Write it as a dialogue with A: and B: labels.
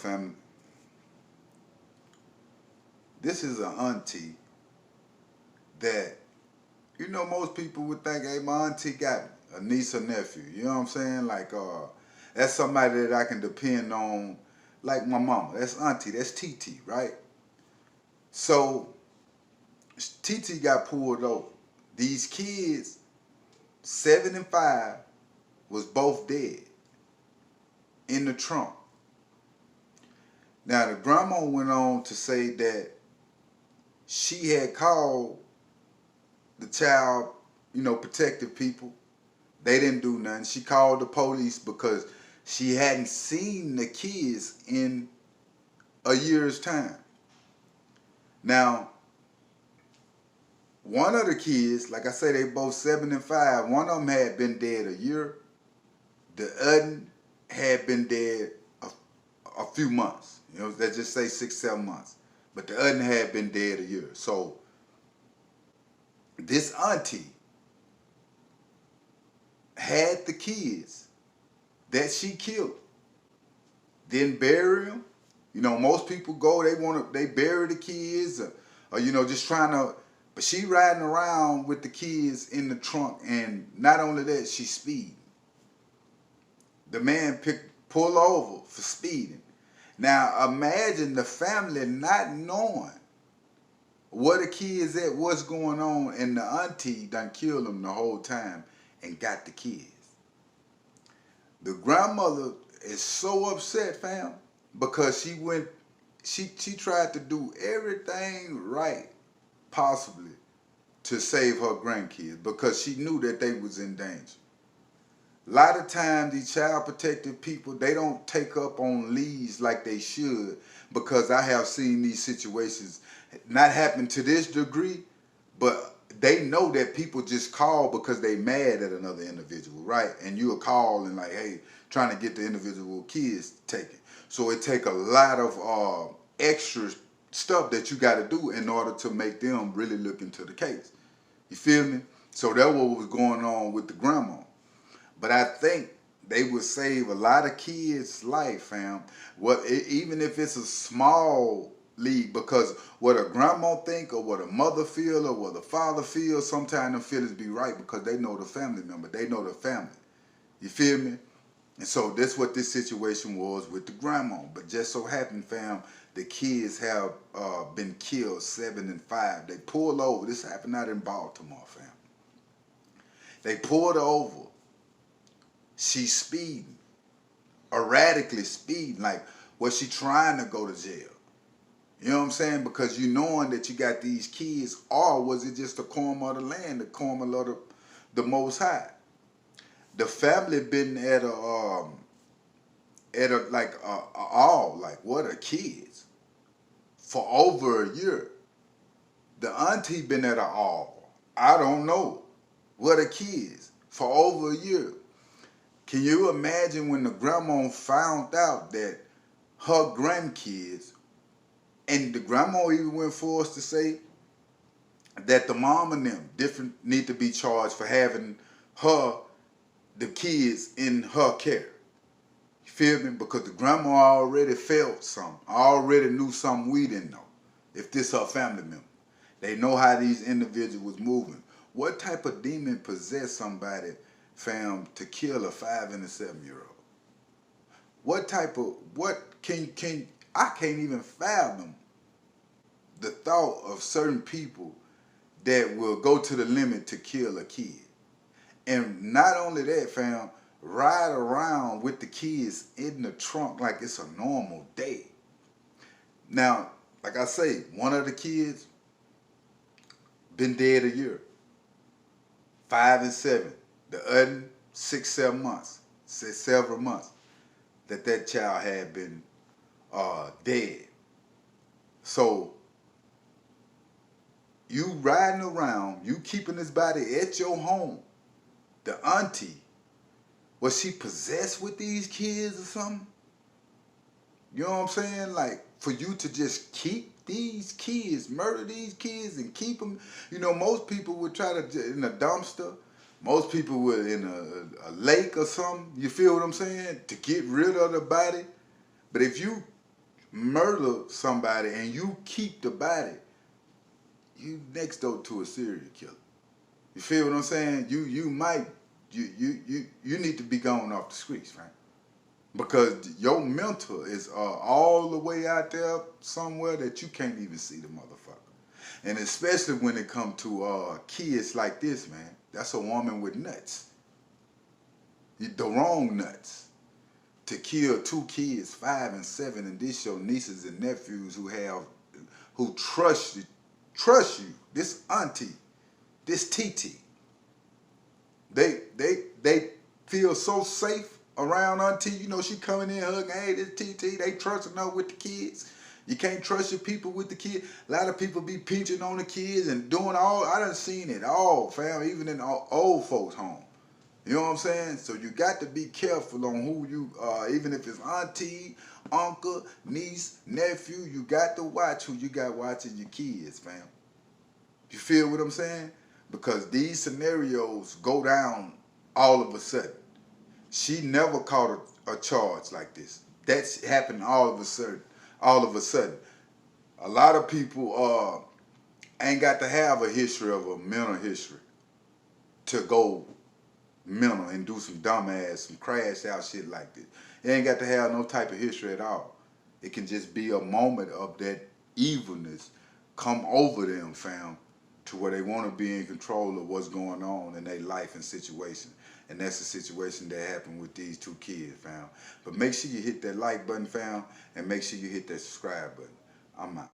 A: family. This is an auntie that, most people would think, hey, my auntie got a niece or nephew. You know what I'm saying? Like, that's somebody that I can depend on, like my mama. That's auntie. That's TT, right? So, TT got pulled over. These kids, 7 and 5, was both dead in the trunk. Now, the grandma went on to say that she had called the child, protective people. They didn't do nothing. She called the police because she hadn't seen the kids in a year's time. Now, one of the kids, like I say, they both 7 and 5. One of them had been dead a year. The other had been dead a few months. Let's just say 6, 7 months. But the other had been dead a year. So this auntie had the kids that she killed. Didn't bury them. Most people go, they bury the kids, or just trying to. But she riding around with the kids in the trunk, and not only that, she speeding. The man pull over for speeding. Now imagine the family not knowing where the kids at, what's going on, and the auntie done killed them the whole time and got the kids. The grandmother is so upset, fam, because she tried to do everything right possibly to save her grandkids because she knew that they was in danger. A lot of times these child protective people, they don't take up on leads like they should, because I have seen these situations not happen to this degree, but they know that people just call because they mad at another individual, right? And you'll call and like, hey, trying to get the individual kids taken. So it take a lot of extra stuff that you got to do in order to make them really look into the case. You feel me? So that's what was going on with the grandma. But I think they would save a lot of kids' life, fam. Even if it's a small league, because what a grandma think or what a mother feel or what a father feels, sometimes the feelings be right because they know the family member. They know the family. You feel me? And so that's what this situation was with the grandma. But just so happened, fam, the kids have been killed, 7 and 5. They pulled over. This happened out in Baltimore, fam. They pulled her over. She's speeding, erratically speeding. Like, was she trying to go to jail? You know what I'm saying? Because you knowing that you got these kids, or was it just the karma of the land, the karma of the Most High? The family been at a what are kids for over a year. The auntie been at a all. I don't know. What are kids for over a year? Can you imagine when the grandma found out that her grandkids, and the grandma even went for us to say that the mom and them need to be charged for having the kids in her care. You feel me? Because the grandma already felt something. Already knew something we didn't know. If this her family member. They know how these individuals moving. What type of demon possessed somebody, fam, to kill a 5 and a 7-year-old? I can't even fathom the thought of certain people that will go to the limit to kill a kid. And not only that, fam, ride around with the kids in the trunk like it's a normal day. Now, like I say, one of the kids been dead a year. 5 and 7. The other 6, 7 months. Several months that child had been dead. So you riding around, you keeping this body at your home. The auntie, was she possessed with these kids or something? You know what I'm saying? Like, for you to just keep these kids, murder these kids and keep them. Most people would try to, in a dumpster. Most people would in a lake or something. You feel what I'm saying? To get rid of the body. But if you murder somebody and you keep the body, you next door to a serial killer. You feel what I'm saying? You need to be gone off the streets, right? Because your mental is all the way out there somewhere that you can't even see the motherfucker. And especially when it comes to kids like this, man. That's a woman with nuts. The wrong nuts. To kill two kids, 5 and 7, and this your nieces and nephews who trust you. This auntie, this TT. They feel so safe around Auntie. You know, she coming in hugging, hey, this TT. They trusting her with the kids. You can't trust your people with the kids. A lot of people be pinching on the kids and doing all. I done seen it all, fam, even in old folks' home. You know what I'm saying? So you got to be careful on who you, even if it's auntie, uncle, niece, nephew, you got to watch who you got watching your kids, fam. You feel what I'm saying? Because these scenarios go down all of a sudden. She never caught a charge like this. That's happened all of a sudden. All of a sudden. A lot of people ain't got to have a history of a mental history to go mental and do some dumbass, some crash out shit like this. It ain't got to have no type of history at all. It can just be a moment of that evilness come over them, fam, to where they want to be in control of what's going on in their life and situation. And that's the situation that happened with these two kids, fam. But make sure you hit that like button, fam, and make sure you hit that subscribe button. I'm out.